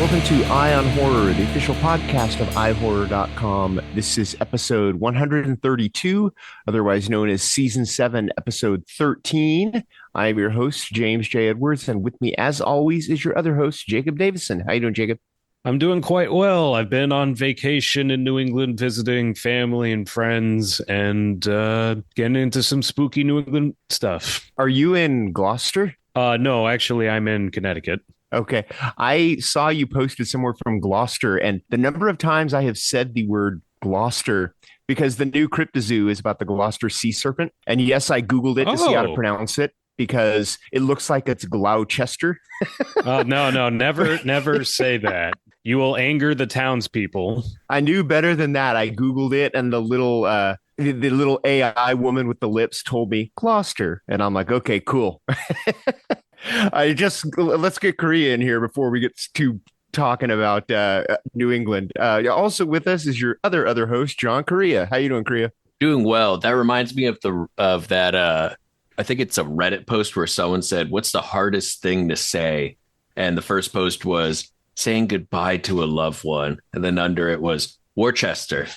welcome to Eye on Horror, the official podcast of iHorror.com. This is episode 132, otherwise known as Season 7, Episode 13. I am your host, James J. Edwards, and with me, as always, is your other host, Jacob Davison. How you doing, Jacob? I'm doing quite well. I've been on vacation in New England visiting family and friends and getting into some spooky New England stuff. Are you in Gloucester? No, actually, I'm in Connecticut. Okay. I saw you posted somewhere from Gloucester, and the number of times I have said the word Gloucester because the new Cryto-Zoo is about the Gloucester sea serpent. And yes, I Googled it to see how to pronounce it because it looks like it's Gloucester. No, never say that. You will anger the townspeople. I knew better than that. I Googled it, and the little AI woman with the lips told me Gloucester. And I'm like, okay, cool. Let's get Correia in here before we get to talking about New England. Also with us is your other host, John Correia. How you doing, Correia? Doing well. That reminds me of that. I think it's a Reddit post where someone said, "What's the hardest thing to say?" And the first post was saying goodbye to a loved one, and then under it was Worcester.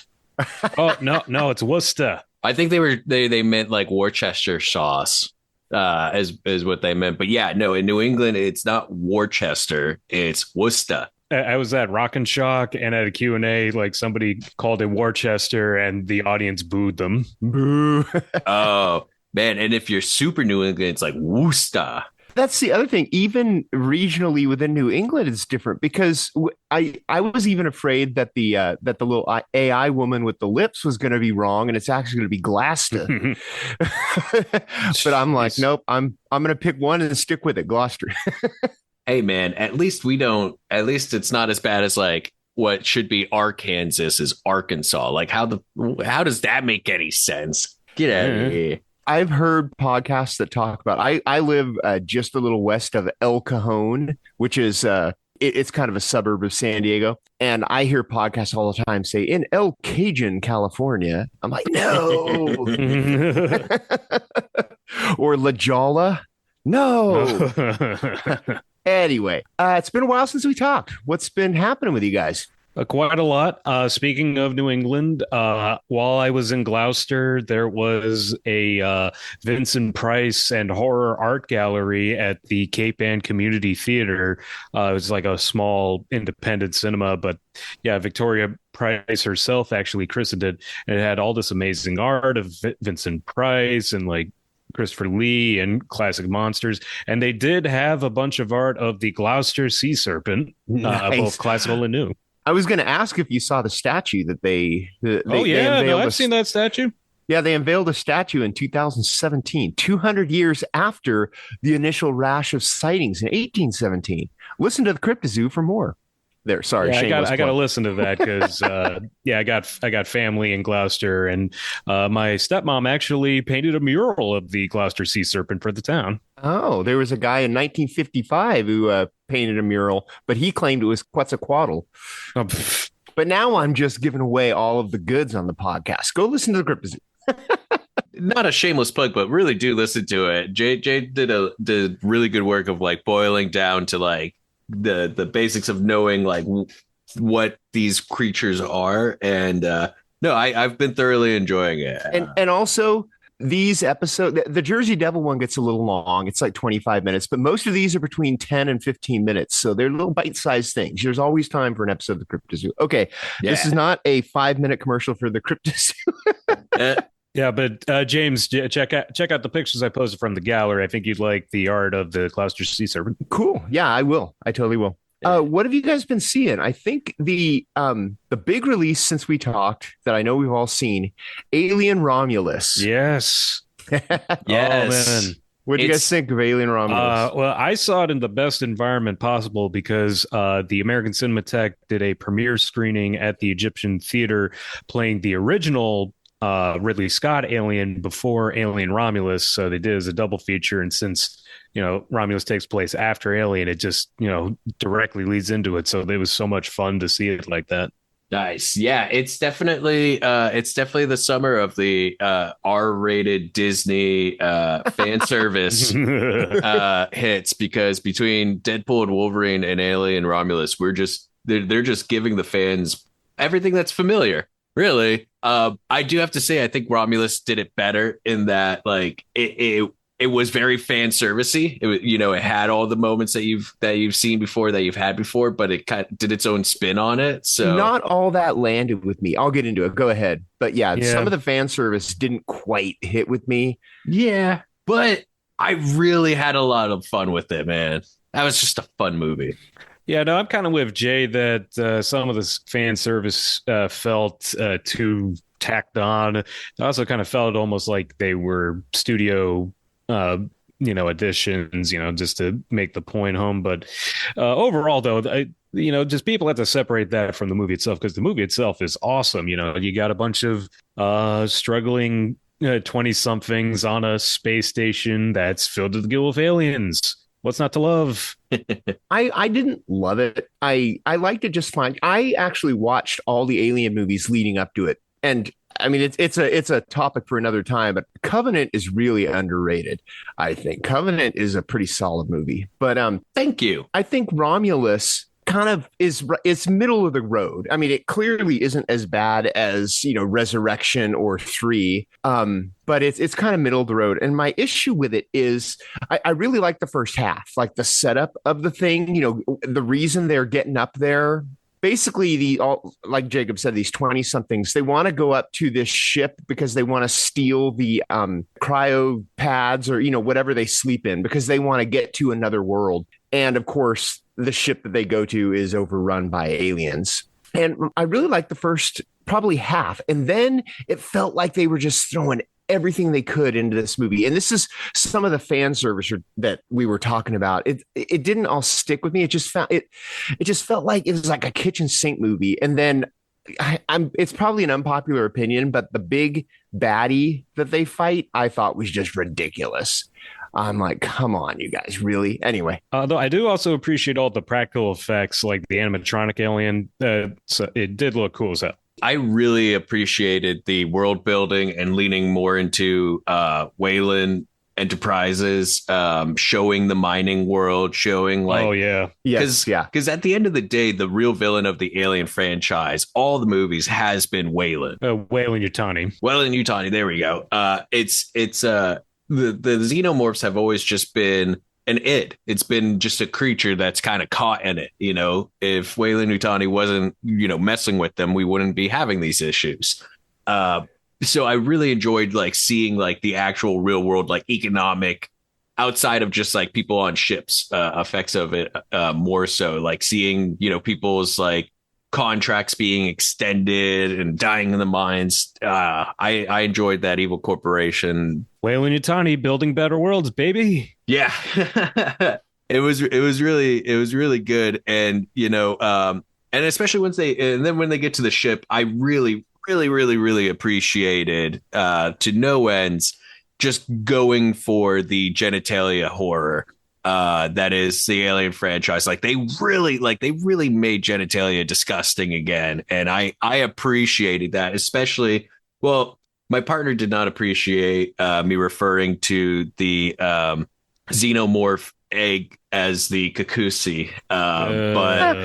Oh no, it's Worcester. I think they meant like Worcester sauce. As what they meant. But yeah, no, in New England, it's not Worcester, it's Worcester. I was at Rock and Shock and at a Q&A, like somebody called it Worcester and the audience booed them. Boo. Oh, man. And if you're super New England, it's like Worcester. That's the other thing. Even regionally within New England, it's different because I was even afraid that the little AI woman with the lips was going to be wrong, and it's actually going to be Gloucester. But I'm like, nope. I'm going to pick one and stick with it, Gloucester. Hey, man. At least it's not as bad as like what should be Arkansas is Arkansas. Like how does that make any sense? Get out of here. I've heard podcasts that talk about. I live just a little west of El Cajon, which is it's kind of a suburb of San Diego, and I hear podcasts all the time say in El Cajon, California. I'm like, no, or La Jolla, no. Anyway, it's been a while since we talked. What's been happening with you guys? Quite a lot. Speaking of New England, while I was in Gloucester, there was a Vincent Price and horror art gallery at the Cape Ann Community Theater. It was like a small independent cinema, but yeah, Victoria Price herself actually christened it. And it had all this amazing art of Vincent Price and like Christopher Lee and classic monsters. And they did have a bunch of art of the Gloucester sea serpent, Nice. both classical and new. I was going to ask if you saw the statue that they I've seen that statue. Yeah, they unveiled a statue in 2017, 200 years after the initial rash of sightings in 1817. Listen to the Cryto-Zoo for more. There, sorry, yeah, I got to listen to that because I got family in Gloucester, and my stepmom actually painted a mural of the Gloucester sea serpent for the town. Oh, there was a guy in 1955 who painted a mural, but he claimed it was Quetzalcoatl. Oh, but now I'm just giving away all of the goods on the podcast. Go listen to the Cryto-Zoo. Not a shameless plug, but really do listen to it. Jay did really good work of like boiling down to like the basics of knowing like what these creatures are, and no, I've been thoroughly enjoying it. And also these episodes, the Jersey Devil one gets a little long. It's like 25 minutes, but most of these are between 10 and 15 minutes. So they're little bite-sized things. There's always time for an episode of the Cryto-Zoo. Okay, yeah. This is not a 5-minute commercial for the Cryto-Zoo. Yeah, but James, check out the pictures I posted from the gallery. I think you'd like the art of the Gloucester sea serpent. Cool. Yeah, I will. I totally will. What have you guys been seeing? I think the big release since we talked that I know we've all seen, Alien Romulus. Yes. Yes. Oh, man. What do you guys think of Alien Romulus? Well, I saw it in the best environment possible because the American Cinematheque did a premiere screening at the Egyptian Theater playing the original Ridley Scott Alien before Alien Romulus. So they did as a double feature. And since, Romulus takes place after Alien, it just, directly leads into it. So it was so much fun to see it like that. Nice. Yeah, it's definitely the summer of the R-rated Disney fan service hits, because between Deadpool and Wolverine and Alien Romulus, they're just giving the fans everything that's familiar. Really. I do have to say I think Romulus did it better in that like it was very fan servicey. It had all the moments that you've seen before, that you've had before, but it kind of did its own spin on it. So Not all that landed with me. I'll get into it. Go ahead. But yeah, Yeah. some of the fan service didn't quite hit with me. yeah, but I really had a lot of fun with it, man. That was just a fun movie. Yeah, no, I'm kind of with Jay that some of this fan service felt too tacked on. I also kind of felt almost like they were studio, additions, just to make the point home. But overall, though, just people have to separate that from the movie itself, because the movie itself is awesome. You got a bunch of struggling 20-somethings on a space station that's filled to the gill with aliens. What's not to love? I didn't love it. I liked it just fine. I actually watched all the Alien movies leading up to it, and I mean it's a topic for another time. But Covenant is really underrated. I think Covenant is a pretty solid movie, but Thank you. I think Romulus kind of it's middle of the road. I mean, it clearly isn't as bad as Resurrection or 3, but it's kind of middle of the road. And my issue with it is I really like the first half, like the setup of the thing. The reason they're getting up there. Basically, like Jacob said, these 20-somethings, they want to go up to this ship because they want to steal the cryo pads or whatever they sleep in, because they want to get to another world. And of course, the ship that they go to is overrun by aliens. And I really liked the first probably half. And then it felt like they were just throwing everything they could into this movie. And this is some of the fan service that we were talking about. It didn't all stick with me. It just felt like it was like a kitchen sink movie. And then it's probably an unpopular opinion, but the big baddie that they fight, I thought was just ridiculous. I'm like, come on, you guys, really? Anyway. Though I do also appreciate all the practical effects, like the animatronic alien. So it did look cool as hell. I really appreciated the world building and leaning more into Wayland Enterprises, showing the mining world, showing like, oh yeah, yes, yeah. Because at the end of the day, the real villain of the Alien franchise, all the movies, has been Wayland. Wayland Yutani. Wayland Yutani. There we go. The xenomorphs have always just been an id. It's been just a creature that's kind of caught in it. If Wayland Yutani wasn't, messing with them, we wouldn't be having these issues. So I really enjoyed like seeing like the actual real world, like economic, outside of just like people on ships, effects of it, more so like seeing, people's like contracts being extended and dying in the mines. I enjoyed that evil corporation. Wayland Yutani building better worlds, baby. Yeah. It was really good. And, and especially when they get to the ship, I really, really, really, really appreciated, to no ends, just going for the genitalia horror. That is the Alien franchise. Like they really made genitalia disgusting again. And I appreciated that, especially, well, my partner did not appreciate me referring to the xenomorph egg as the Cuckoo, but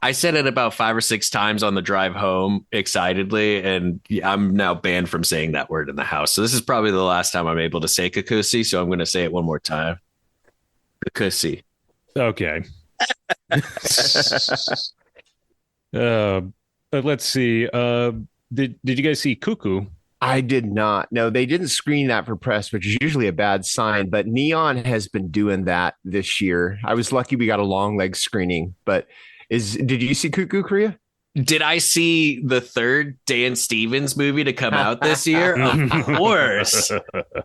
I said it about 5 or 6 times on the drive home excitedly, and I'm now banned from saying that word in the house. So this is probably the last time I'm able to say Cuckoo, so I'm going to say it one more time. Cuckoo. Okay. But let's see. Did you guys see Cuckoo? I did not. No, they didn't screen that for press, which is usually a bad sign. But Neon has been doing that this year. I was lucky we got a long leg screening. But did you see Cuckoo, Correia? Did I see the third Dan Stevens movie to come out this year? Of course.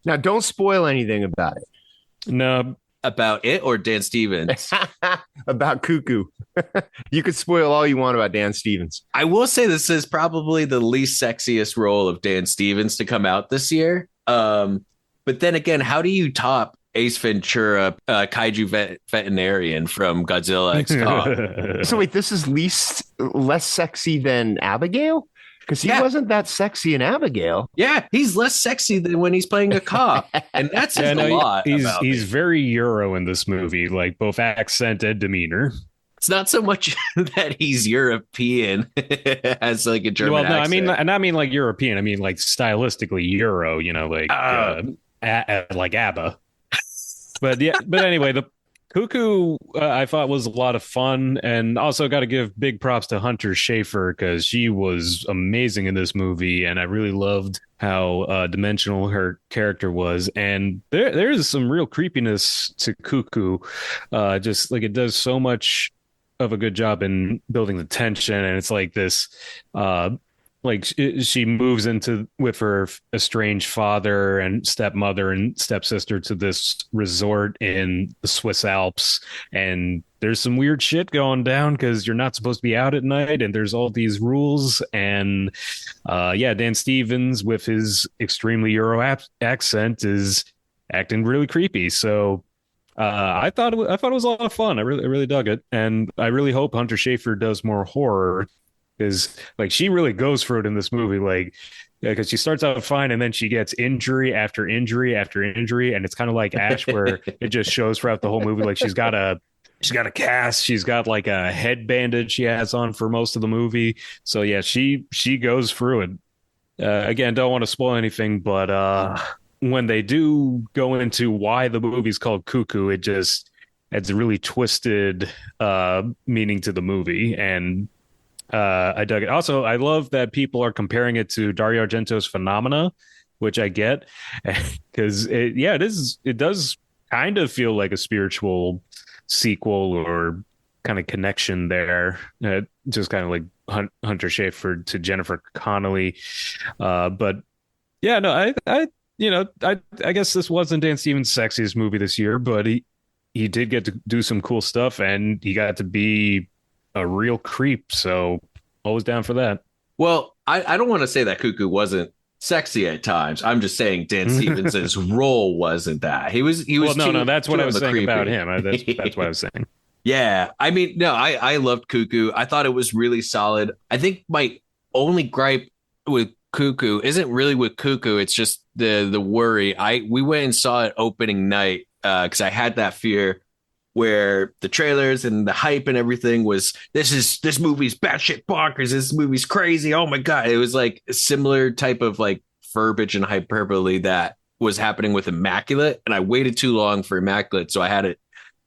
Now, don't spoil anything about it. No. About it or Dan Stevens? About Cuckoo. You could spoil all you want about Dan Stevens. I will say this is probably the least sexiest role of Dan Stevens to come out this year. But then again, how do you top Ace Ventura, kaiju veterinarian from Godzilla X Kong. So wait, this is less sexy than Abigail? Because he wasn't that sexy in Abigail. Yeah, he's less sexy than when he's playing a cop, and that's a lot. He's very Euro in this movie, like both accent and demeanor. It's not so much that he's European as like a German accent. I mean like European. I mean like stylistically Euro. You know, like like ABBA. But anyway, the Cuckoo I thought was a lot of fun, and also got to give big props to Hunter Schafer because she was amazing in this movie, and I really loved how dimensional her character was. And there is some real creepiness to Cuckoo, just like it does so much of a good job in building the tension, and it's like this she moves into with her estranged father and stepmother and stepsister to this resort in the Swiss Alps, and there's some weird shit going down because you're not supposed to be out at night, and there's all these rules. And Dan Stevens with his extremely Euro accent is acting really creepy. So I thought it was a lot of fun. I really dug it, and I really hope Hunter Schafer does more horror. Is like she really goes for it in this movie, like because she starts out fine and then she gets injury after injury after injury, and it's kind of like Ash, where it just shows throughout the whole movie. Like she's got a cast, she's got like a head bandage she has on for most of the movie. So yeah, she goes through it. Again, don't want to spoil anything, but when they do go into why the movie's called Cuckoo, it just adds a really twisted meaning to the movie, and I dug it. Also, I love that people are comparing it to Dario Argento's Phenomena, which I get because it does kind of feel like a spiritual sequel or kind of connection there. Just kind of like Hunter Schafer to Jennifer Connelly. But yeah, no, I guess this wasn't Dan Stevens' sexiest movie this year, but he did get to do some cool stuff, and he got to be a real creep, so always down for that. Well, I don't want to say that Cuckoo wasn't sexy at times. I'm just saying Dan Stevens' role wasn't that. He was. Well, no, that's what I was saying about him. That's what I was saying. Yeah, I mean, no, I loved Cuckoo. I thought it was really solid. I think my only gripe with Cuckoo isn't really with Cuckoo. It's just the worry. We went and saw it opening night because I had that fear, where the trailers and the hype and everything was, this movie's batshit bonkers. This movie's crazy. Oh my God. It was like a similar type of like verbiage and hyperbole that was happening with Immaculate. And I waited too long for Immaculate. So I had it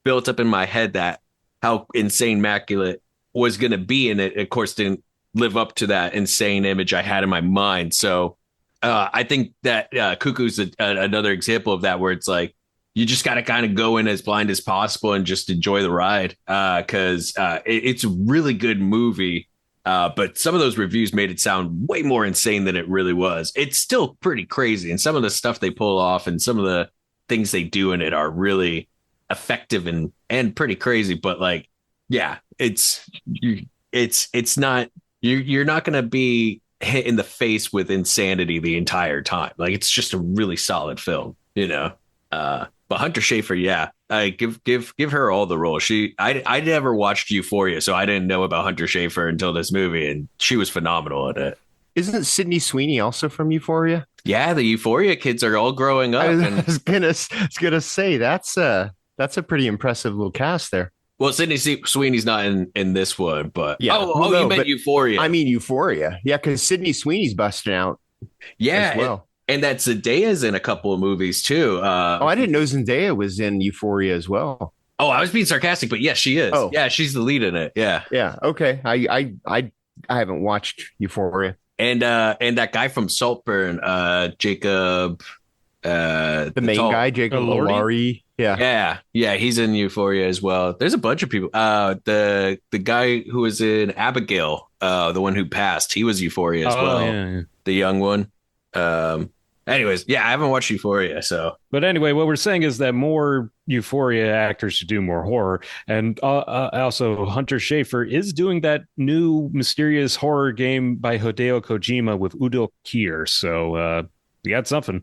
built up in my head that how insane Immaculate was going to be. And it, of course, didn't live up to that insane image I had in my mind. So I think that Cuckoo's another example of that, where it's like, you just got to kind of go in as blind as possible and just enjoy the ride, because it's a really good movie. But some of those reviews made it sound way more insane than it really was. It's still pretty crazy. And some of the stuff they pull off and some of the things they do in it are really effective and pretty crazy. But like, yeah, it's not, you're not going to be hit in the face with insanity the entire time. Like, it's just a really solid film, you know? But Hunter Schafer, yeah, I give her all the role. I never watched Euphoria, so I didn't know about Hunter Schafer until this movie, and she was phenomenal at it. Isn't Sydney Sweeney also from Euphoria? Yeah, the Euphoria kids are all growing up. I was gonna say that's a pretty impressive little cast there. Well, Sydney Sweeney's not in this one, but yeah. You meant Euphoria. I mean Euphoria, yeah, because Sydney Sweeney's busting out. Yeah, as well. And that Zendaya's in a couple of movies too. I didn't know Zendaya was in Euphoria as well. Oh, I was being sarcastic, but yes, she is. Oh. Yeah, she's the lead in it. Yeah. Yeah. Okay. I haven't watched Euphoria. And that guy from Saltburn, Jacob, the main guy, Jacob Elordi. Yeah. He's in Euphoria as well. There's a bunch of people. The guy who was in Abigail, the one who passed, he was Euphoria as well. Yeah. The young one. Anyways, yeah, I haven't watched Euphoria, so. But anyway, what we're saying is that more Euphoria actors should do more horror, and also Hunter Schafer is doing that new mysterious horror game by Hideo Kojima with Udo Kier. So you got something.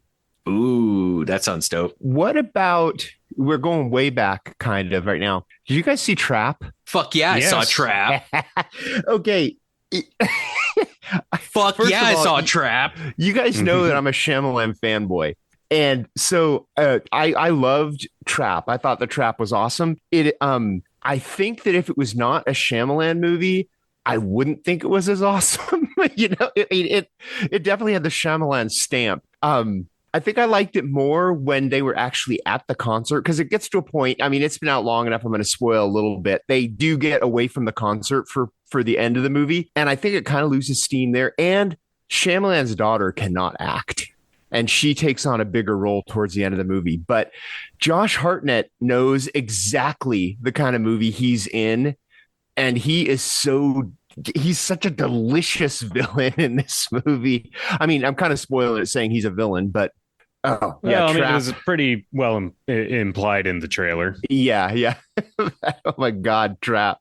Ooh, that sounds dope. What about, we're going way back kind of right now. Did you guys see Trap? Fuck yeah, I saw Yes. Trap. Okay. Fuck First yeah, of I all, saw Trap. you guys know that I'm a Shyamalan fanboy. And so I loved Trap. I thought the Trap was awesome. I think that if it was not a Shyamalan movie, I wouldn't think it was as awesome. It definitely had the Shyamalan stamp. I think I liked it more when they were actually at the concert because it gets to a point. I mean, it's been out long enough. I'm going to spoil a little bit. They do get away from the concert for the end of the movie, and I think it kind of loses steam there. And Shyamalan's daughter cannot act, and she takes on a bigger role towards the end of the movie. But Josh Hartnett knows exactly the kind of movie he's in, and he's such a delicious villain in this movie. I mean, I'm kind of spoiling it saying he's a villain, but oh yeah, Well, I mean, it Trap. was pretty well implied in the trailer. Yeah. Oh my God, Trap.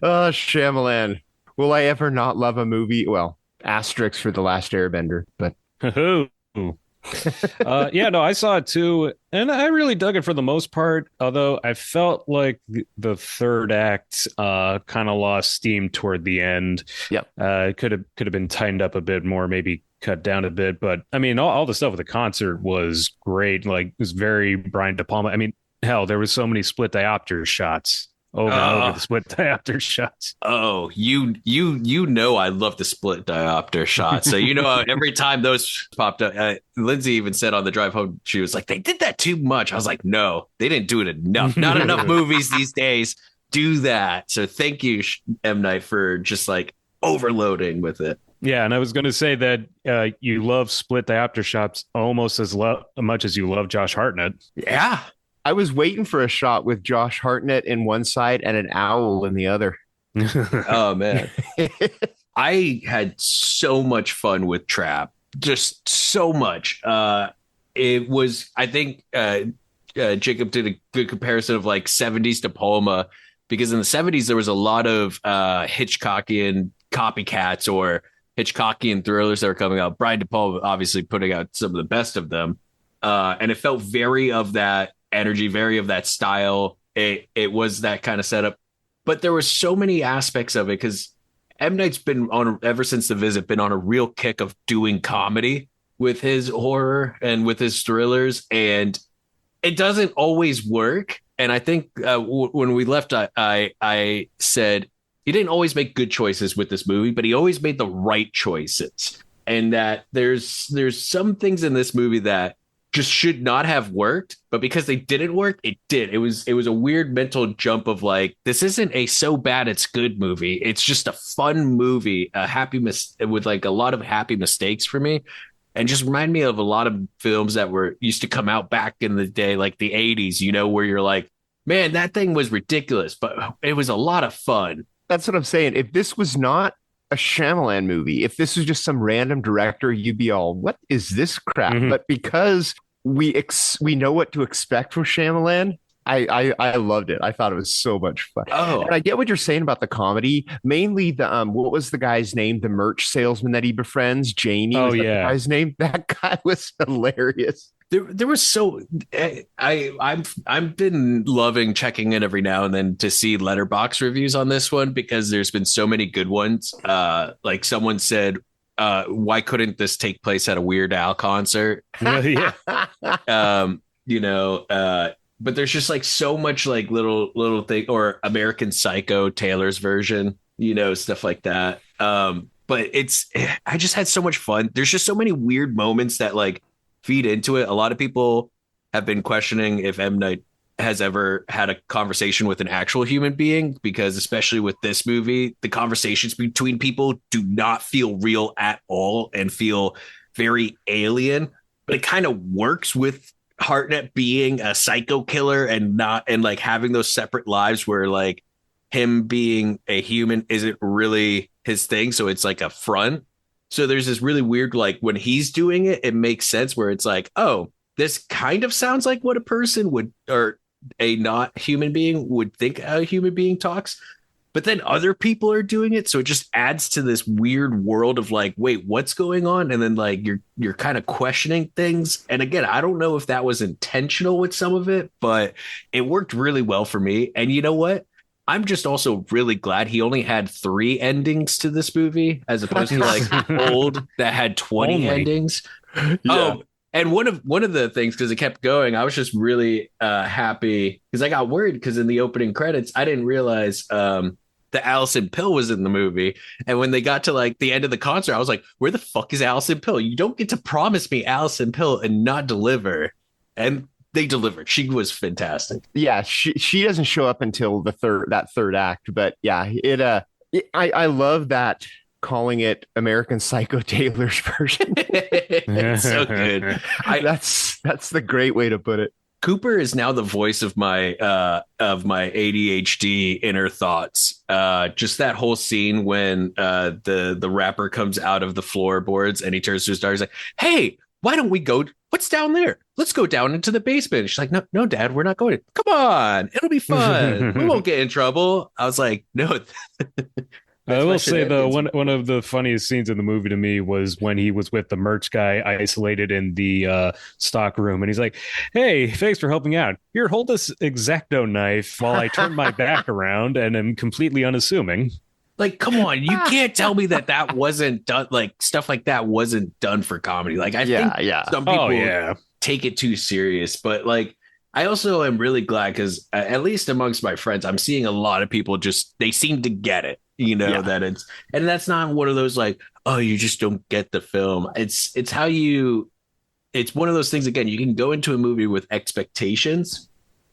Oh, Shyamalan. Will I ever not love a movie? Well, asterisk for The Last Airbender, but Yeah, no, I saw it too, and I really dug it for the most part. Although I felt like the third act kind of lost steam toward the end. yep. It could have been tightened up a bit more, maybe cut down a bit. But I mean, all the stuff with the concert was great. Like it was very Brian De Palma. I mean, hell, there was so many split diopter shots over and over the split diopter shots. Oh, you know I love the split diopter shot. So every time those popped up, Lindsay even said on the drive home, she was like, "They did that too much." I was like, "No, they didn't do it enough. Not enough movies these days do that." So thank you, M. Night, for just like overloading with it. Yeah, and I was going to say that you love split diopter shots almost as much as you love Josh Hartnett. Yeah. I was waiting for a shot with Josh Hartnett in one side and an owl in the other. Oh man. I had so much fun with Trap, just so much. It was, I think, Jacob did a good comparison of like 70s De Palma, because in the 70s there was a lot of Hitchcockian copycats or Hitchcockian thrillers that were coming out. Brian De Palma obviously putting out some of the best of them, and it felt very of that energy, very of that style. It was that kind of setup, but there were so many aspects of it because M. Night's been on, ever since The Visit, been on a real kick of doing comedy with his horror and with his thrillers, and it doesn't always work. And I think when we left, I said he didn't always make good choices with this movie, but he always made the right choices, and that there's some things in this movie that just should not have worked, but because they didn't work, it did. It was a weird mental jump of like, this isn't a so bad it's good movie. It's just a fun movie, with like a lot of happy mistakes for me, and just remind me of a lot of films that used to come out back in the day, like the 80s, where you're like, man, that thing was ridiculous, but it was a lot of fun. That's what I'm saying. If this was not a Shyamalan movie, if this was just some random director, you'd be all, what is this crap? Mhm. But because we know what to expect from Shyamalan, I loved it. I thought it was so much fun. Oh, And I get what you're saying about the comedy. Mainly the what was the guy's name? The merch salesman that he befriends, Jamie. Oh, was that yeah. the guy's name. That guy was hilarious. there was so I've been loving checking in every now and then to see letterbox reviews on this one, because there's been so many good ones. Like someone said, why couldn't this take place at a Weird Al concert? Yeah. But there's just like so much like little thing, or American Psycho, Taylor's version, stuff like that. But I just had so much fun. There's just so many weird moments that like feed into it. A lot of people have been questioning if M. Night has ever had a conversation with an actual human being, because especially with this movie, the conversations between people do not feel real at all and feel very alien. But it kind of works with Hartnett being a psycho killer and like having those separate lives where like him being a human isn't really his thing. So it's like a front. So there's this really weird, like when he's doing it, it makes sense where it's like, oh, this kind of sounds like what a person would, or a not human being would think a human being talks. but then other people are doing it, so it just adds to this weird world of like, wait, what's going on? And then like you're kind of questioning things. And again, I don't know if that was intentional with some of it, but it worked really well for me. And you know what? I'm just also really glad he only had 3 endings to this movie, as opposed to like old that had 20 Only. endings. Yeah. And one of the things, because it kept going, I was just really happy because I got worried because in the opening credits, I didn't realize that Allison Pill was in the movie. And when they got to like the end of the concert, I was like, where the fuck is Allison Pill? You don't get to promise me Allison Pill and not deliver. And they delivered. She was fantastic. Yeah, she doesn't show up until the third act, but yeah, I love that, calling it American Psycho Taylor's version. It's so good. That's the great way to put it. Cooper is now the voice of my ADHD inner thoughts. Just that whole scene when the rapper comes out of the floorboards and he turns to his daughter. He's like, "Hey, why don't we go? What's down there? Let's go down into the basement." She's like, "No, Dad, we're not going. Come on, it'll be fun. We won't get in trouble." I was like, "No." I will say though, one of the funniest scenes in the movie to me was when he was with the merch guy isolated in the stock room, and he's like, "Hey, thanks for helping out. Here, hold this X-Acto knife while I turn my back around and am completely unassuming." Like, come on, you can't tell me that wasn't done. Like stuff like that wasn't done for comedy. Like I think some people take it too serious, but like I also am really glad because at least amongst my friends, I'm seeing a lot of people they seem to get it. You know, that and that's not one of those like, oh, you just don't get the film. It's one of those things. Again, you can go into a movie with expectations,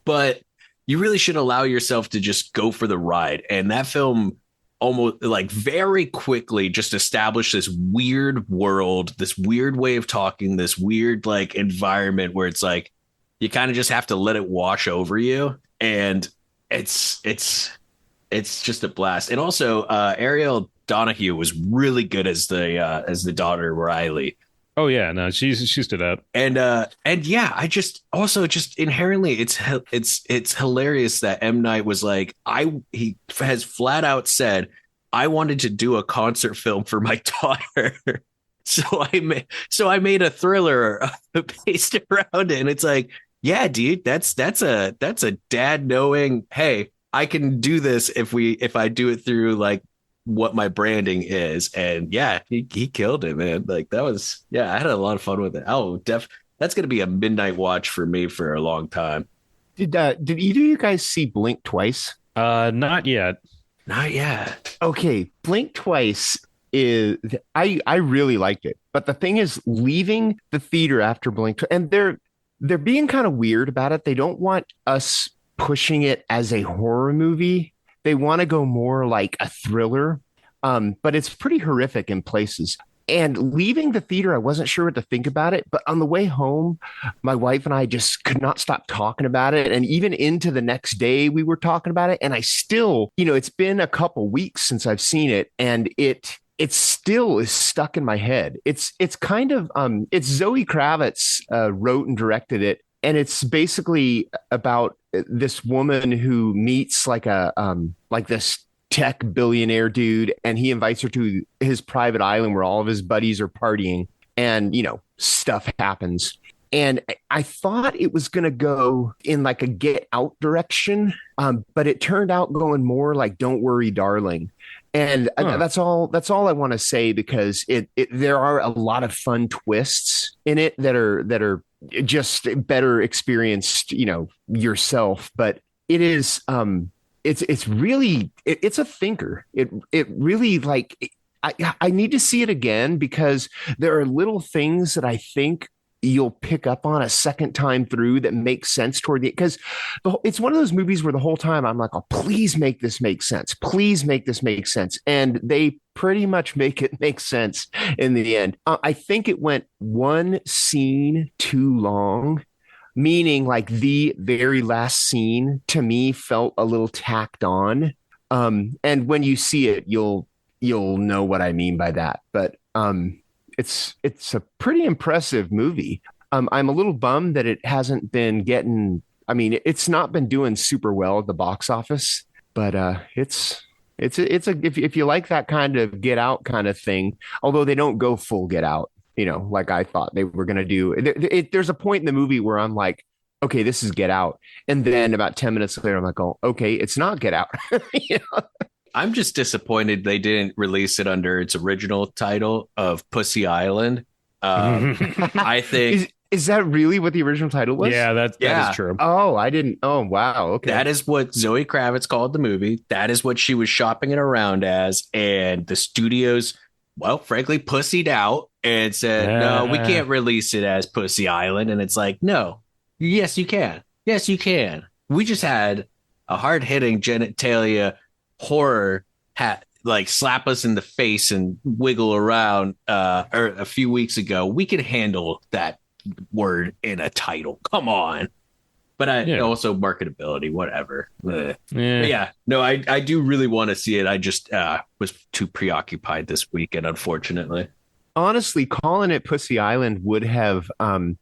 but you really should allow yourself to just go for the ride. And that film almost like very quickly just established this weird world, this weird way of talking, this weird like environment where it's like you kind of just have to let it wash over you. And it's just a blast. And also Ariel Donahue was really good as the daughter Riley. Oh yeah, no, she stood out. And yeah, I just inherently it's hilarious that M. Night was like, he has flat out said, I wanted to do a concert film for my daughter. So I made a thriller based around it. And it's like, yeah, dude, that's a dad knowing, hey, I can do this if I do it through like what my branding is. And yeah, he killed it, man. Like that was, yeah, I had a lot of fun with it. That's going to be a midnight watch for me for a long time. Did either of you guys see Blink Twice? Not yet. Not yet. Okay, Blink Twice is I really liked it. But the thing is, leaving the theater after Blink, and they're being kind of weird about it. They don't want us pushing it as a horror movie. They want to go more like a thriller, but it's pretty horrific in places. And leaving the theater, I wasn't sure what to think about it. But on the way home, my wife and I just could not stop talking about it. And even into the next day, we were talking about it. And I still, it's been a couple weeks since I've seen it, and it still is stuck in my head. It's kind of it's Zoe Kravitz wrote and directed it. And it's basically about this woman who meets like this tech billionaire dude, and he invites her to his private island where all of his buddies are partying, and stuff happens. And I thought it was going to go in like a Get Out direction, but it turned out going more like Don't Worry, Darling. And that's all I want to say, because there are a lot of fun twists in it that are just better experienced, yourself. But it is, it's really, it's a thinker. It really, like, I need to see it again, because there are little things that I think you'll pick up on a second time through that makes sense toward the, because it's one of those movies where the whole time I'm like, oh, please make this make sense. Please make this make sense. And they pretty much make it make sense in the end. I think it went one scene too long, meaning like the very last scene to me felt a little tacked on. And when you see it, you'll know what I mean by that. But it's a pretty impressive movie. I'm a little bummed that it hasn't been getting, it's not been doing super well at the box office, but it's It's a if you like that kind of Get Out kind of thing, although they don't go full Get Out, like I thought they were gonna do. There's a point in the movie where I'm like, okay, this is Get Out, and then about 10 minutes later, I'm like, oh, okay, it's not Get Out. You know? I'm just disappointed they didn't release it under its original title of Pussy Island. I think is that really what the original title was? Yeah, that is true. Oh, I didn't. Oh, wow. Okay. that is what Zoe Kravitz called the movie. That is what she was shopping it around as. And the studios, well, frankly, pussied out and said, no, we can't release it as Pussy Island. And it's like, no, yes, you can. Yes, you can. We just had a hard hitting genitalia horror like slap us in the face and wiggle around or a few weeks ago. We could handle that word in a title. Come on. But also marketability, whatever. But yeah, no, I do really want to see it. I just was too preoccupied this weekend, unfortunately. Honestly, calling it Pussy Island would have kind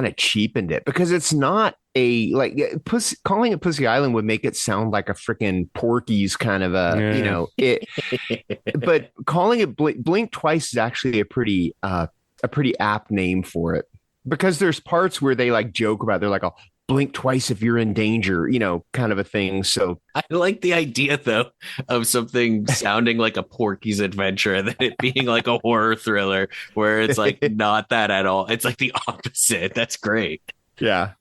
of cheapened it because it's not calling it Pussy Island would make it sound like a freaking Porky's kind of but calling it Blink Twice is actually a pretty apt name for it because there's parts where they like joke about they're like, oh, blink twice if you're in danger, kind of a thing. So I like the idea though of something sounding like a Porky's Adventure and then it being like a horror thriller where it's like not that at all. It's like the opposite. That's great. Yeah.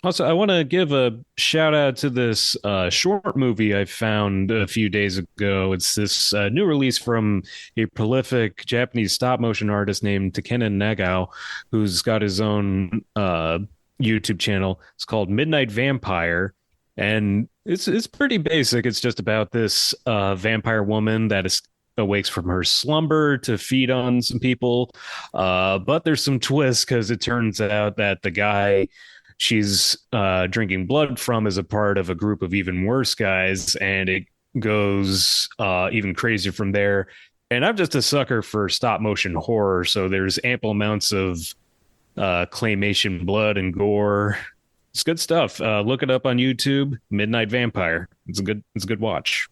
Also, I want to give a shout out to this short movie I found a few days ago. It's this new release from a prolific Japanese stop motion artist named Takena Negao, who's got his own YouTube channel. It's called Midnight Vampire, and it's pretty basic. It's just about this vampire woman that awakes from her slumber to feed on some people. But there's some twists because it turns out that the guy she's drinking blood from is a part of a group of even worse guys, and it goes even crazier from there. And I'm just a sucker for stop motion horror, so there's ample amounts of claymation blood and gore. It's good stuff. Look it up on YouTube. Midnight Vampire. It's a good watch.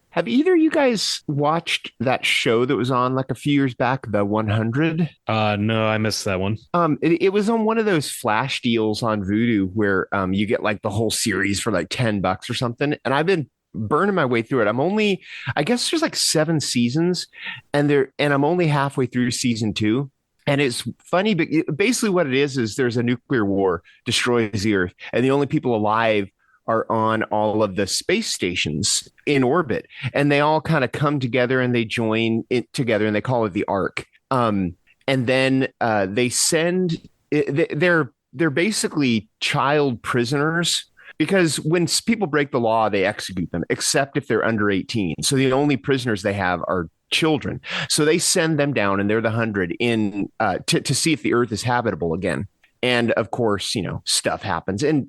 Have either of you guys watched that show that was on like a few years back, The 100? No, I missed that one. It was on one of those flash deals on Vudu where you get like the whole series for like $10 or something. And I've been burning my way through it. I guess there's like 7 seasons, and I'm only halfway through season 2. And it's funny, but basically what it is there's a nuclear war destroys the Earth, and the only people alive are on all of the space stations in orbit, and they all kind of come together and they join it together and they call it the Ark. And then they send they're basically child prisoners because when people break the law, they execute them, except if they're under 18. So the only prisoners they have are children. So they send them down, and they're the 100 in to see if the Earth is habitable again. And of course, stuff happens. And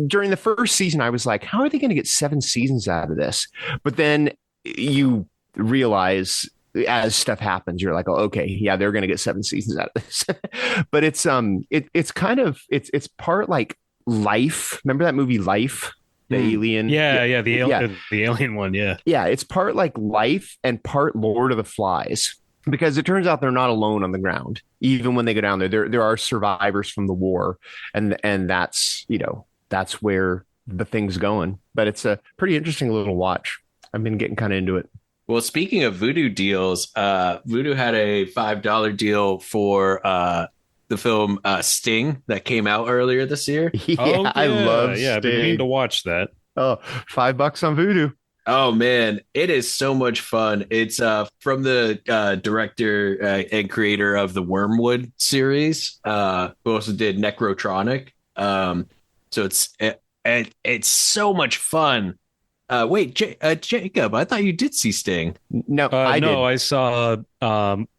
during the first season, I was like, how are they going to get 7 seasons out of this? But then you realize as stuff happens, you're like, oh, okay, yeah, they're going to get 7 seasons out of this. But it's kind of it's part like Life. Remember that movie Life? The alien. The alien one. Yeah. Yeah. It's part like Life and part Lord of the Flies. Because it turns out they're not alone on the ground, even when they go down there. There are survivors from the war, and that's that's where the thing's going. But it's a pretty interesting little watch. I've been getting kind of into it. Well, speaking of Vudu deals, Vudu had a $5 deal for the film Sting that came out earlier this year. Yeah, I love Sting. I've been meaning to watch that. Oh, $5 on Vudu. Oh man, it is so much fun. It's from the director and creator of the Wormwood series, who also did Necrotronic. So it's so much fun. Wait, Jacob, I thought you did see Sting. No, I did. I saw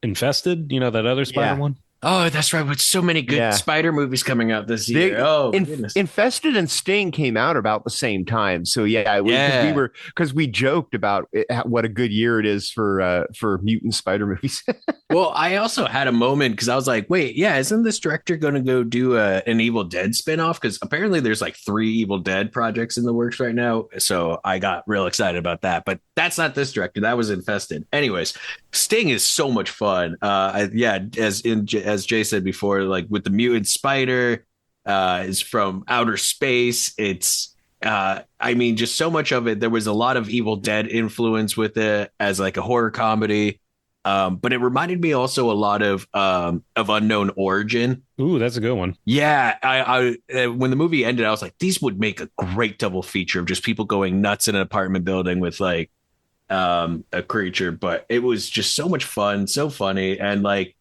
Infested. That other spider one. Oh, that's right. With so many good Yeah. spider movies coming out this year. Oh, goodness. Infested and Sting came out about the same time. So yeah, Yeah. because we joked about what a good year it is for mutant spider movies. Well, I also had a moment because I was like, wait, yeah, isn't this director going to go do an Evil Dead spinoff? Because apparently there's like 3 Evil Dead projects in the works right now. So I got real excited about that. But that's not this director. That was Infested. Anyways, Sting is so much fun. Yeah, as Jay said before, like with the mutant spider, is from outer space. It's I mean, just so much of it. There was a lot of Evil Dead influence with it as like a horror comedy. But it reminded me also a lot of Unknown Origin. Ooh, that's a good one. Yeah, I when the movie ended, I was like, these would make a great double feature of just people going nuts in an apartment building with like a creature. But it was just so much fun, so funny, and like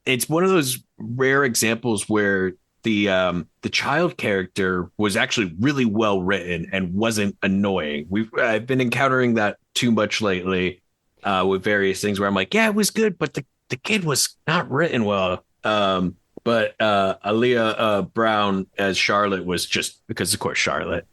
it's one of those rare examples where the child character was actually really well written and wasn't annoying. I've been encountering that too much lately with various things where I'm like, yeah, it was good, but the kid was not written well. But Aaliyah Brown as Charlotte was just because, of course, Charlotte.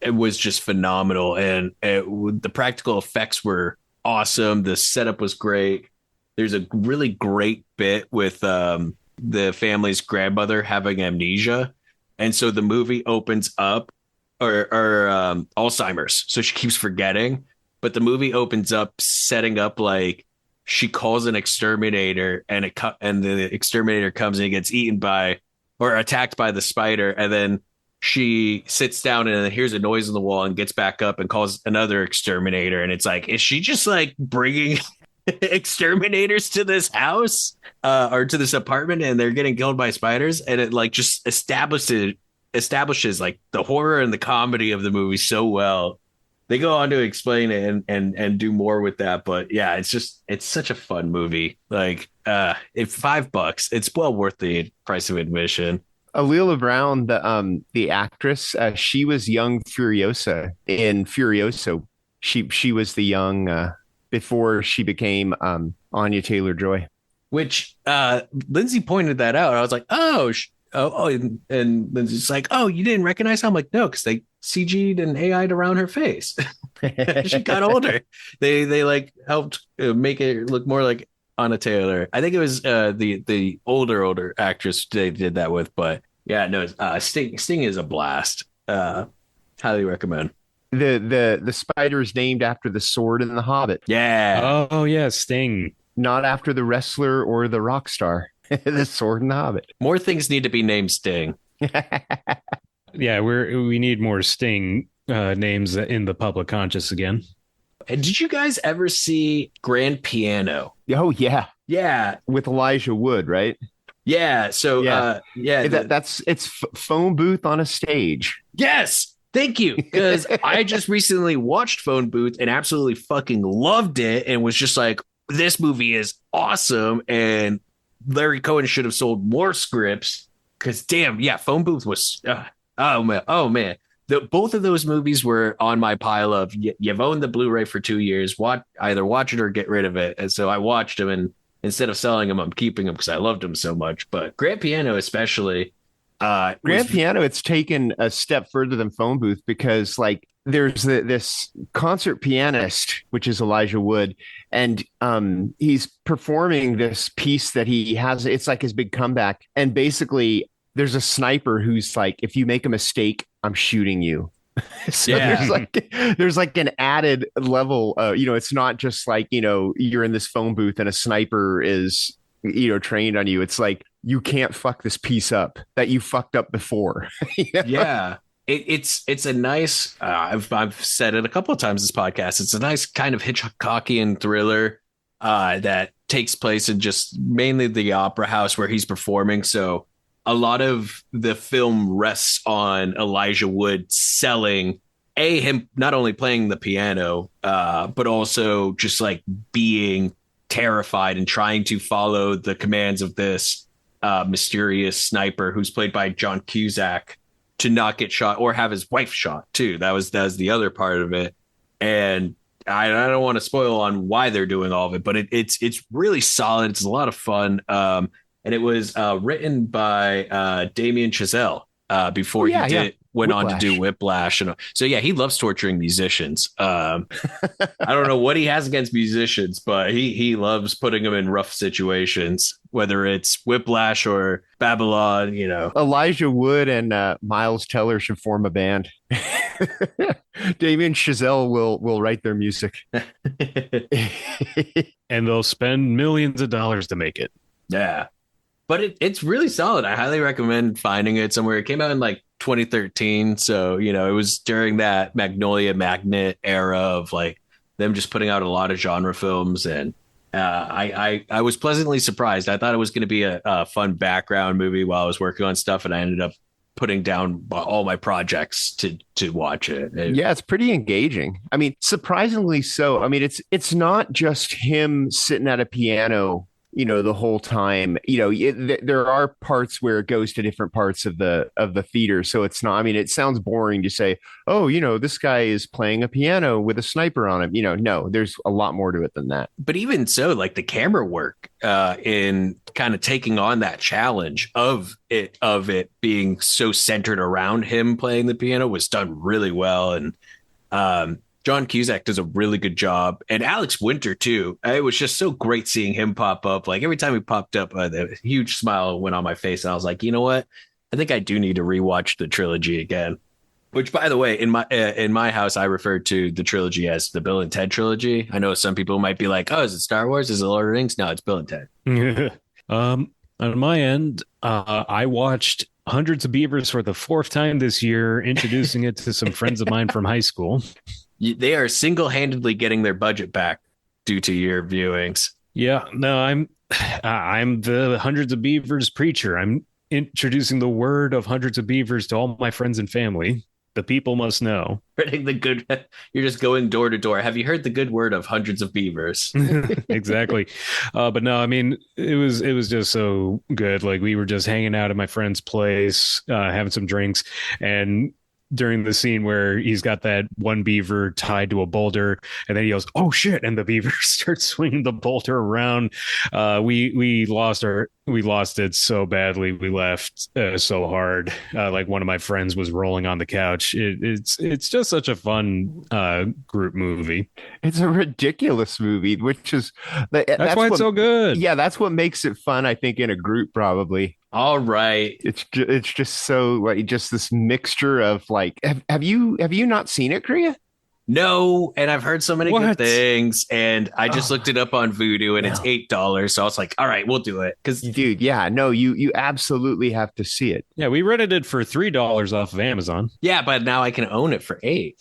It was just phenomenal, and the practical effects were awesome. The setup was great. There's a really great bit with the family's grandmother having amnesia, and so the movie opens up or Alzheimer's, so she keeps forgetting. But the movie opens up setting up like she calls an exterminator, and and the exterminator comes and he gets eaten by or attacked by the spider, and then she sits down and then hears a noise on the wall and gets back up and calls another exterminator. And it's like, is she just like bringing exterminators to this house or to this apartment and they're getting killed by spiders? And it like just establishes like the horror and the comedy of the movie so well. They go on to explain it and do more with that. But yeah, it's such a fun movie. Like it's $5. It's well worth the price of admission. Alila Brown, the actress, she was young Furiosa in Furioso. She was the young before she became Anya Taylor-Joy. Which Lindsay pointed that out. I was like, and Lindsay's like, oh, you didn't recognize her? I'm like, no, because they CG'd and AI'd around her face. She got older. They like helped make it look more like Anna Taylor. I think it was the older actress they did that with, but yeah, no, Sting is a blast. Highly recommend. The spider is named after the sword in The Hobbit. Yeah. Oh yeah, Sting. Not after the wrestler or the rock star. The sword in The Hobbit. More things need to be named Sting. Yeah, we need more Sting names in the public conscious again. Did you guys ever see Grand Piano? Oh yeah, Yeah, with Elijah Wood, right? yeah. So it's phone booth on a stage. yes. Thank you. Because I just recently watched Phone Booth and absolutely fucking loved it and was just like, this movie is awesome. And Larry Cohen should have sold more scripts because damn, yeah, Phone Booth was, oh man. Both of those movies were on my pile of you've owned the Blu-ray for 2 years. Either watch it or get rid of it. And so I watched them, and instead of selling them, I'm keeping them because I loved them so much. But Grand Piano, especially, Grand Piano, it's taken a step further than Phone Booth because like there's this concert pianist, which is Elijah Wood, and he's performing this piece that he has. It's like his big comeback, and basically there's a sniper who's like, if you make a mistake, I'm shooting you. So Yeah. there's like an added level. It's not just like, you're in this phone booth and a sniper is, trained on you. It's like, you can't fuck this piece up that you fucked up before. Yeah. It's a nice, I've said it a couple of times this podcast. It's a nice kind of Hitchcockian thriller that takes place in just mainly the opera house where he's performing. So a lot of the film rests on Elijah Wood selling him not only playing the piano, but also just like being terrified and trying to follow the commands of this mysterious sniper who's played by John Cusack to not get shot or have his wife shot too. That was the other part of it. And I don't want to spoil on why they're doing all of it, but it's really solid. It's a lot of fun. and it was written by Damien Chazelle before went on to do Whiplash. And so, yeah, he loves torturing musicians. I don't know what he has against musicians, but he loves putting them in rough situations, whether it's Whiplash or Babylon, Elijah Wood and Miles Teller should form a band. Damien Chazelle will write their music. And they'll spend millions of dollars to make it. Yeah. But it's really solid. I highly recommend finding it somewhere. It came out in like 2013. So, it was during that Magnolia Magnet era of like them just putting out a lot of genre films. And I was pleasantly surprised. I thought it was going to be a fun background movie while I was working on stuff. And I ended up putting down all my projects to watch it. Yeah, it's pretty engaging. I mean, surprisingly so. I mean, it's not just him sitting at a piano the whole time. There are parts where it goes to different parts of the theater. So it's not, I mean, it sounds boring to say, oh, this guy is playing a piano with a sniper on him. No, there's a lot more to it than that. But even so, like the camera work in kind of taking on that challenge of it being so centered around him playing the piano was done really well. And John Cusack does a really good job, and Alex Winter too. It was just so great seeing him pop up. Like every time he popped up, a huge smile went on my face, and I was like, you know what? I think I do need to rewatch the trilogy again. Which, by the way, in my house, I refer to the trilogy as the Bill and Ted trilogy. I know some people might be like, "Oh, is it Star Wars? Is it Lord of the Rings?" No, it's Bill and Ted. On my end, I watched Hundreds of Beavers for the 4th time this year, introducing it to some friends of mine from high school. They are single-handedly getting their budget back due to your viewings. Yeah, no, I'm the Hundreds of Beavers preacher. I'm introducing the word of Hundreds of Beavers to all my friends and family. The people must know. You're just going door to door. Have you heard the good word of Hundreds of Beavers? Exactly. But no, I mean, it was just so good. Like we were just hanging out at my friend's place, having some drinks, and during the scene where he's got that one beaver tied to a boulder, and then he goes, "Oh shit!" and the beaver starts swinging the boulder around. We lost it so badly. We laughed so hard. Like one of my friends was rolling on the couch. It's just such a fun group movie. It's a ridiculous movie, which is that's why it's so good. Yeah, that's what makes it fun. I think in a group, probably. All right. It's just so like just this mixture of like have you not seen it, Korea? No, and I've heard so many good things, and I just looked it up on Vudu, and it's $8. So I was like, all right, we'll do it. Because dude, yeah, no, you absolutely have to see it. Yeah, we rented it for $3 off of Amazon. Yeah, but now I can own it for $8.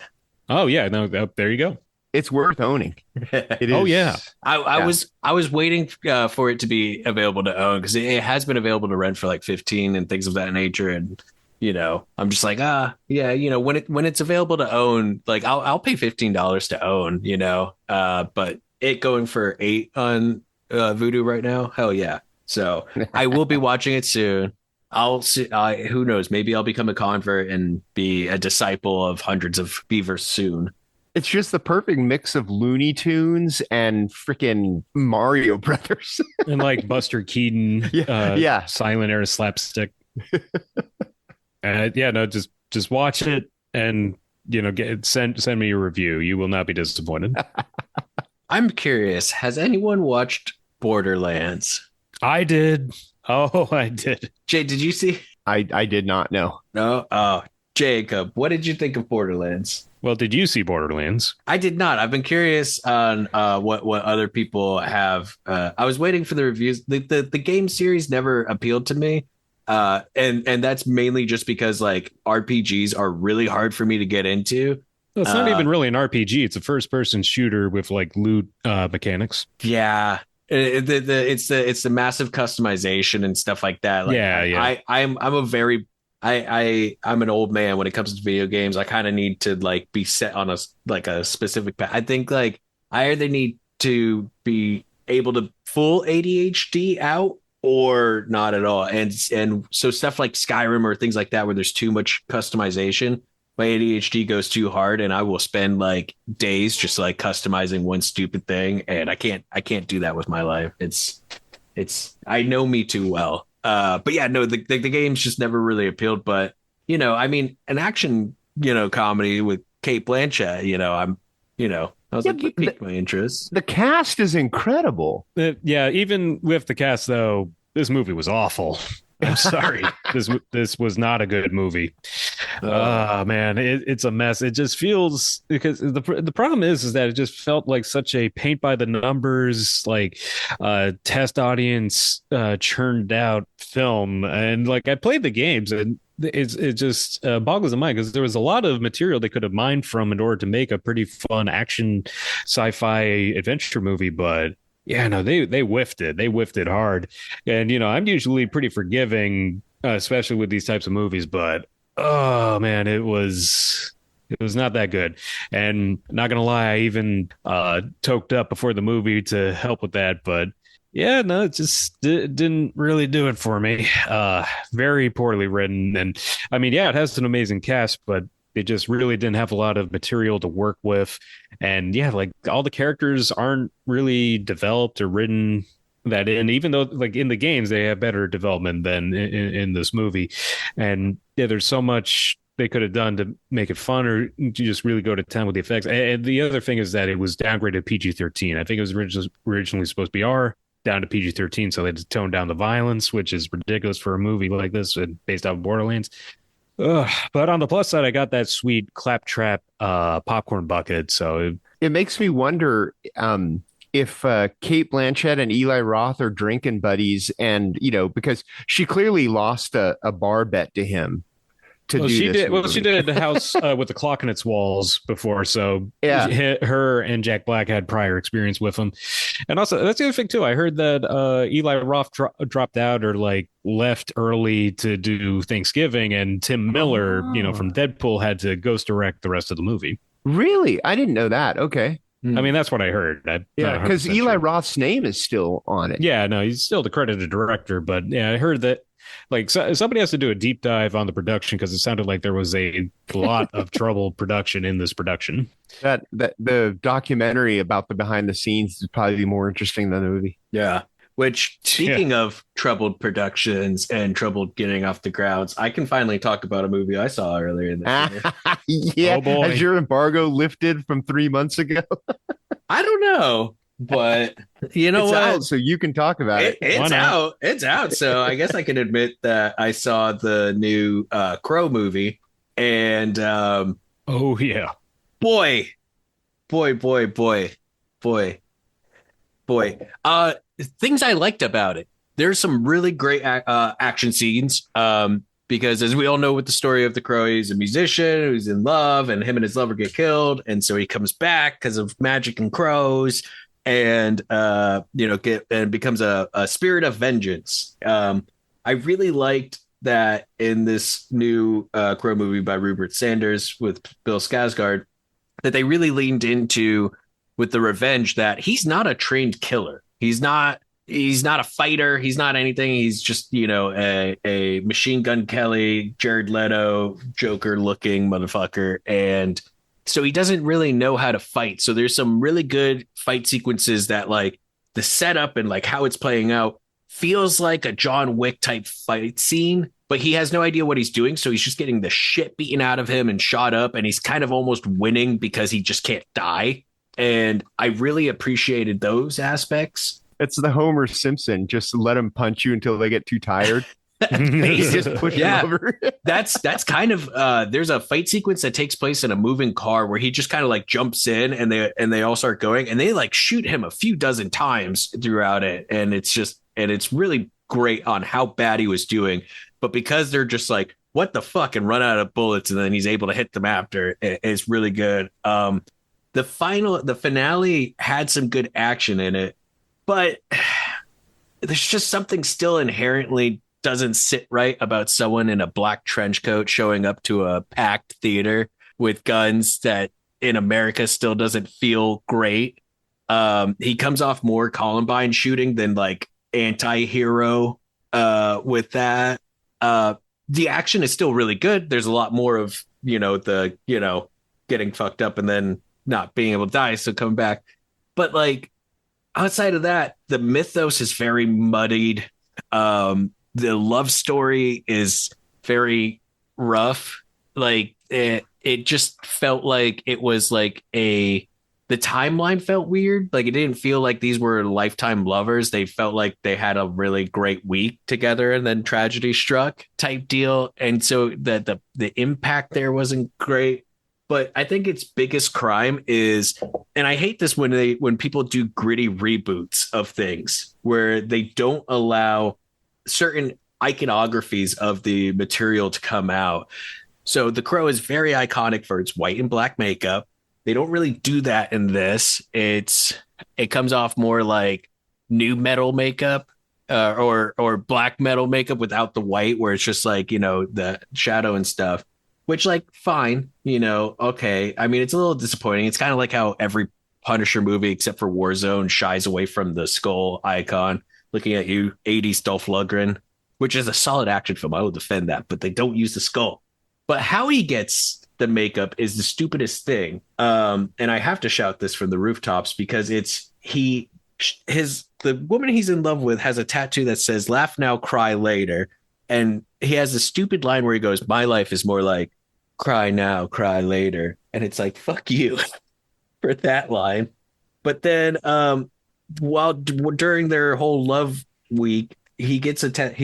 Oh yeah, no, there you go. It's worth owning. It is. Oh yeah. I was waiting for it to be available to own, because it has been available to rent for like 15 and things of that nature. And I'm just like, when it's available to own, like I'll pay $15 to own, but it going for $8 on Vudu right now, hell yeah. So I will be watching it soon. I'll see. Who knows? Maybe I'll become a convert and be a disciple of Hundreds of Beavers soon. It's just the perfect mix of Looney Tunes and freaking Mario Brothers. And like Buster Keaton, silent era slapstick. Just watch it and send me a review. You will not be disappointed. I'm curious, has anyone watched Borderlands? I did. Oh, I did. Jay, did you see? I did not know. No. Oh, Jacob, what did you think of Borderlands? Well, did you see Borderlands? I did not. I've been curious on what other people have. I was waiting for the reviews. The game series never appealed to me. And that's mainly just because like RPGs are really hard for me to get into. Well, it's not even really an RPG. It's a first person shooter with like loot mechanics. Yeah. It's the massive customization and stuff like that. Like, I'm an old man when it comes to video games. I kind of need to like be set on a specific path. I think like I either need to be able to full ADHD out or not at all. And so stuff like Skyrim or things like that, where there's too much customization, my ADHD goes too hard, and I will spend like days just like customizing one stupid thing. And I can't do that with my life. It's I know me too well. But yeah, no, the games just never really appealed. But I mean, an action comedy with Kate Blanchett, I was like, it piqued my interest. The cast is incredible. Yeah, even with the cast though, this movie was awful. I'm sorry. This was not a good movie. Oh man, it's a mess. It just feels, because the problem is that it just felt like such a paint by the numbers, like test audience churned out film. And like I played the games, and it just boggles the mind, because there was a lot of material they could have mined from in order to make a pretty fun action sci-fi adventure movie, but yeah, no, they whiffed it. They whiffed it hard. And I'm usually pretty forgiving, especially with these types of movies, but oh man, it was not that good. And not gonna lie, I even toked up before the movie to help with that, but yeah, no, it just didn't really do it for me. Very poorly written. And I mean, yeah, it has an amazing cast, but it just really didn't have a lot of material to work with. And yeah, like all the characters aren't really developed or written that in, even though like in the games, they have better development than in this movie. And yeah, there's so much they could have done to make it fun, or to just really go to town with the effects. And the other thing is that it was downgraded PG-13. I think it was originally supposed to be R, down to PG-13, so they had to tone down the violence, which is ridiculous for a movie like this based off of Borderlands. But on the plus side, I got that sweet claptrap popcorn bucket, so it makes me wonder if Kate Blanchett and Eli Roth are drinking buddies, and because she clearly lost a bar bet to him. She did the house with the clock in its walls before, so yeah, her and Jack Black had prior experience with him. And also, that's the other thing too. I heard that Eli Roth dropped out or like left early to do Thanksgiving, and Tim Miller, from Deadpool, had to ghost direct the rest of the movie. Really, I didn't know that. Okay, I mean that's what I heard. Yeah, because Eli Roth's name is still on it. Yeah, no, he's still the credited director, but yeah, I heard that. Like somebody has to do a deep dive on the production, because it sounded like there was a lot of trouble production in this production. That the documentary about the behind the scenes is probably more interesting than the movie. Yeah. Which, speaking of troubled productions and troubled getting off the grounds, I can finally talk about a movie I saw earlier this year. Yeah, oh boy. Has your embargo lifted from 3 months ago? I don't know. But you know it's what? Out, so you can talk about it. It's out. It's out. So I guess I can admit that I saw the new Crow movie, and oh yeah, boy. Things I liked about it. There's some really great action scenes. Because as we all know, with the story of the Crow, he's a musician who's in love, and him and his lover get killed, and so he comes back because of magic and crows. And becomes a spirit of vengeance. I really liked that in this new Crow movie by Rupert Sanders with Bill Skarsgård, that they really leaned into with the revenge, that he's not a trained killer. He's not a fighter. He's not anything. He's just a Machine Gun Kelly, Jared Leto, Joker looking motherfucker, and so he doesn't really know how to fight. So there's some really good fight sequences that, like, the setup and like how it's playing out feels like a John Wick type fight scene, but he has no idea what he's doing. So he's just getting the shit beaten out of him and shot up, and he's kind of almost winning because he just can't die. And I really appreciated those aspects. It's the Homer Simpson. Just let them punch you until they get too tired. Just push him over. that's kind of there's a fight sequence that takes place in a moving car where he just kind of like jumps in, and they all start going, and they like shoot him a few dozen times throughout it, and it's really great on how bad he was doing, but because they're just like, what the fuck, and run out of bullets, and then he's able to hit them after, it's really good. The finale had some good action in it, but there's just something still inherently doesn't sit right about someone in a black trench coat showing up to a packed theater with guns that in America still doesn't feel great. He comes off more Columbine shooting than like anti-hero with that. The action is still really good. There's a lot more of, getting fucked up and then not being able to die, so coming back. But like, outside of that, the mythos is very muddied. The love story is very rough. Like it just felt like it was like the timeline felt weird. Like it didn't feel like these were lifetime lovers. They felt like they had a really great week together and then tragedy struck type deal. And so the impact there wasn't great. But I think its biggest crime is, and I hate this when people do gritty reboots of things where they don't allow certain iconographies of the material to come out. So The Crow is very iconic for its white and black makeup. They don't really do that in this. It comes off more like new metal makeup or black metal makeup without the white, where it's just like, the shadow and stuff. Which, like, fine, okay. I mean, it's a little disappointing. It's kind of like how every Punisher movie, except for Warzone, shies away from the skull icon. Looking at you, 80s Dolph Lundgren, which is a solid action film. I will defend that, but they don't use the skull. But how he gets the makeup is the stupidest thing. And I have to shout this from the rooftops because the woman he's in love with has a tattoo that says "Laugh now, cry later," and he has a stupid line where he goes, "My life is more like cry now, cry later," and it's like, fuck you for that line. But then, during their whole love week, he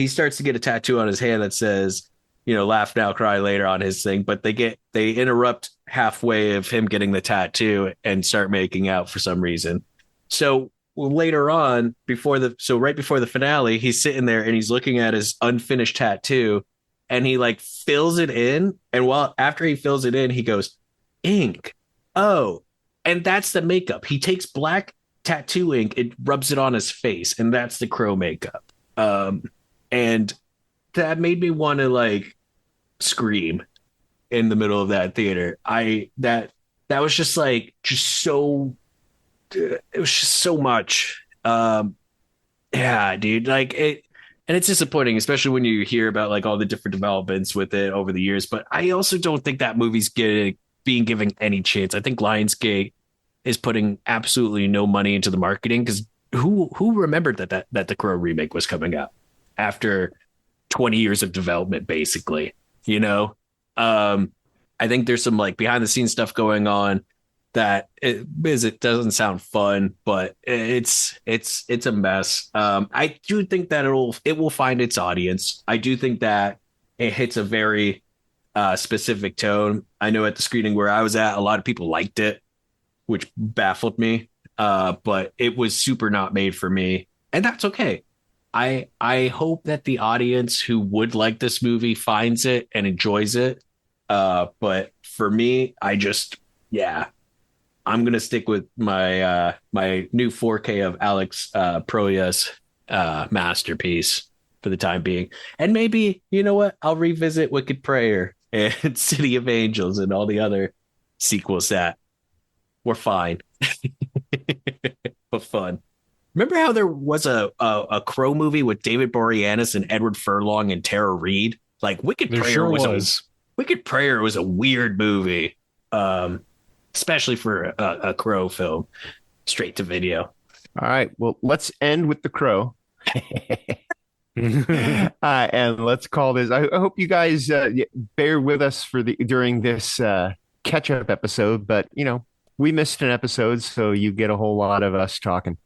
starts to get a tattoo on his hand that says, "Laugh now, cry later" on his thing. But they interrupt halfway of him getting the tattoo and start making out for some reason. So later on, right before the finale, he's sitting there and he's looking at his unfinished tattoo, and he like fills it in. And after he fills it in, he goes, "Ink. Oh." And that's the makeup. He takes black tattoo ink, it rubs it on his face, and that's the Crow makeup. And that made me want to like scream in the middle of that theater. That was just so, it was just so much. Yeah, dude, like it, and it's disappointing, especially when you hear about like all the different developments with it over the years. But I also don't think that movie's being given any chance. I think Lionsgate is putting absolutely no money into the marketing, because who remembered that the Crow remake was coming out after 20 years of development, basically. I think there's some like behind the scenes stuff going on that it doesn't sound fun, but it's a mess. I do think that it will find its audience. I do think that it hits a very specific tone. I know at the screening where I was at, a lot of people liked it, which baffled me. But it was super not made for me, and that's okay. I hope that the audience who would like this movie finds it and enjoys it. But for me, I'm going to stick with my my new 4K of Alex Proya's masterpiece for the time being. And maybe, you know what? I'll revisit Wicked Prayer and City of Angels and all the other sequels that were fine, but fun. Remember how there was a Crow movie with David Boreanaz and Edward Furlong and Tara Reid? Like Wicked Prayer Wicked Prayer was a weird movie, especially for a Crow film, straight to video. All right, well, let's end with The Crow. And let's call this. I hope you guys bear with us during this catch-up episode, but we missed an episode, so you get a whole lot of us talking.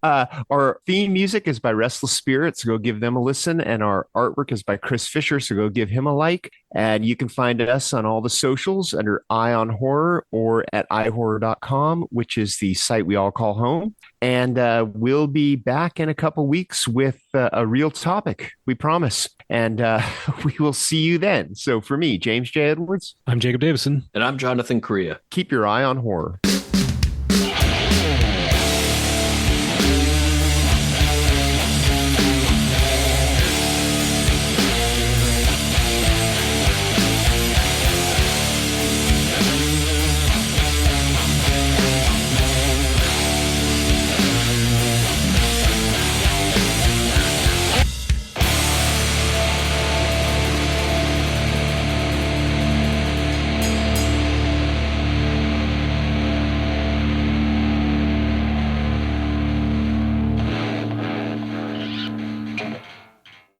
Our theme music is by Restless Spirit, so go give them a listen. And our artwork is by Chris Fisher, so go give him a like. And you can find us on all the socials under Eye on Horror or at iHorror.com, which is the site we all call home. And we'll be back in a couple weeks with a real topic, we promise. And we will see you then. So for me, James J. Edwards. I'm Jacob Davison. And I'm Jonathan Correia. Keep your eye on horror.